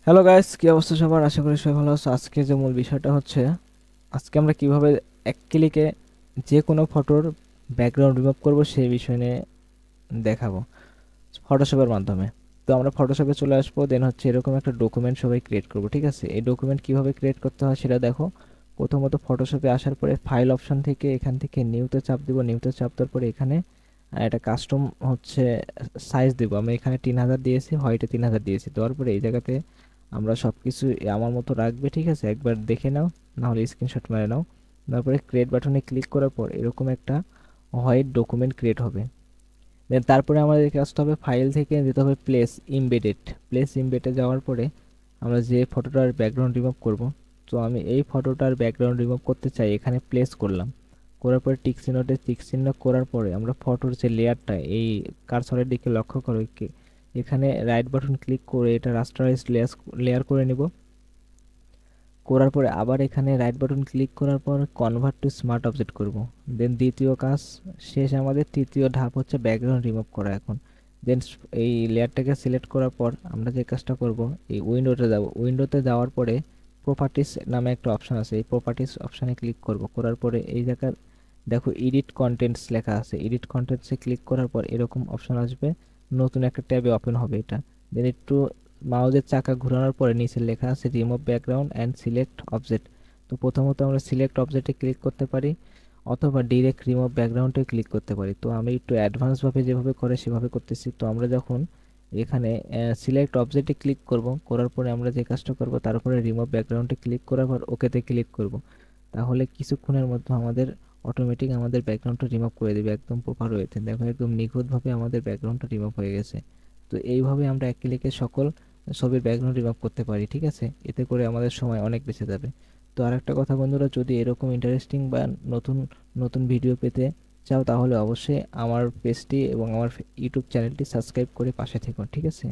Hello guys, কি অবস্থা সবার? আশা করি সবাই ভালো আছো। আজকে যে মূল বিষয়টা হচ্ছে, আজকে আমরা কিভাবে এক ক্লিকে যে কোনো ফটোর ব্যাকগ্রাউন্ড রিমুভ করব সেই বিষয় নিয়ে দেখাবো ফটোশপের মাধ্যমে। তো আমরা ফটোশপে চলে আসবো, দেন হচ্ছে এরকম একটা ডকুমেন্ট সবাই ক্রিয়েট করব, ঠিক আছে? এই ডকুমেন্ট কিভাবে ক্রিয়েট করতে হয় সেটা দেখো। প্রথমত ফটোশপে আসার পরে ফাইল অপশন থেকে এখান থেকে নিউতে চাপ দিব। নিউতে চাপ দেওয়ার পরে এখানে একটা কাস্টম হচ্ছে সাইজ দেবো। আমি এখানে 3000 দিয়েছি, হোয়াইটে 3000 দিয়েছি। দেওয়ার পরে এই জায়গাতে আমরা সব কিছু আমার মতো রাখবে, ঠিক আছে? একবার দেখে নাও, না হলে স্ক্রিনশট মেরে নাও। তারপরে ক্রিয়েট বাটনে ক্লিক করার পর এরকম একটা হোয়াইট ডকুমেন্ট ক্রিয়েট হবে। দেন তারপরে আমাদের কাজটা হবে ফাইল থেকে যেতে হবে প্লেস ইমবেডেড। প্লেস ইমবেডে যাওয়ার পরে আমরা যে ফটোটার ব্যাকগ্রাউন্ড রিমুভ করব, তো আমি এই ফটোটার ব্যাকগ্রাউন্ড রিমুভ করতে চাই, এখানে প্লেস করলাম। করার পরে টিক চিহ্নতে টিক চিহ্ন করার পরে আমরা ফটোর যে লেয়ারটা, এই কার্সরের দিকে লক্ষ্য করো, এখানে রাইট বাটন ক্লিক করে এটা রাস্টারাইজ লেয়ার করে নিব। করার পরে আবার এখানে রাইট বাটন ক্লিক করার পর কনভার্ট টু স্মার্ট অবজেক্ট করব। দেন দ্বিতীয় কাজ শেষ, আমাদের তৃতীয় ধাপ হচ্ছে ব্যাকগ্রাউন্ড রিমুভ করা এখন। দেন এই লেয়ারটাকে সিলেক্ট করার পর আমরা যে কাজটা করব, এই উইন্ডোতে যাব। উইন্ডোতে যাওয়ার পরে প্রপার্টিস নামে একটা অপশন আছে, এই প্রপার্টিস অপশানে ক্লিক করব। করার পরে এই জায়গার দেখো এডিট কন্টেন্টস লেখা আছে, এডিট কন্টেন্টসে ক্লিক করার পর এরকম অপশন আসবে, নতুন একটা ট্যাবে ওপেন হবে এটা। দেন একটু মাউসের চাকা ঘোরানোর পরে নিচে লেখা আছে remove background and select object. তো প্রথমত আমরা সিলেক্ট অবজেক্টে ক্লিক করতে পারি, অথবা ডিরেক্ট রিমুভ ব্যাকগ্রাউন্ডে ক্লিক করতে পারি। তো আমি একটু অ্যাডভান্সভাবে যেভাবে করে সেভাবে করতেছি। তো আমরা যখন এখানে সিলেক্ট অবজেক্টে ক্লিক করব, করার পরে আমরা যে কাজটা করব তার উপরে রিমুভ ব্যাকগ্রাউন্ডে ক্লিক করার পর ওকেতে ক্লিক করব। তাহলে কিছুক্ষণের মধ্যে আমাদের অটোমেটিক আমাদের ব্যাকগ্রাউন্ডটা রিমুভ করে দেবে একদম প্রপার ওয়েতে। দেখো একদম নিখুঁতভাবে আমাদের ব্যাকগ্রাউন্ডটা রিমুভ হয়ে গেছে। তো এইভাবে আমরা এক ক্লিকে সকল ছবির ব্যাকগ্রাউন্ড রিমুভ করতে পারি, ঠিক আছে? এতে করে আমাদের সময় অনেক বেঁচে যাবে। তো আরেকটা কথা বন্ধুরা, যদি এরকম ইন্টারেস্টিং বা নতুন নতুন ভিডিও পেতে চাও তাহলে অবশ্যই আমার পেজটি এবং আমার ইউটিউব চ্যানেলটি সাবস্ক্রাইব করে পাশে থেকো, ঠিক আছে?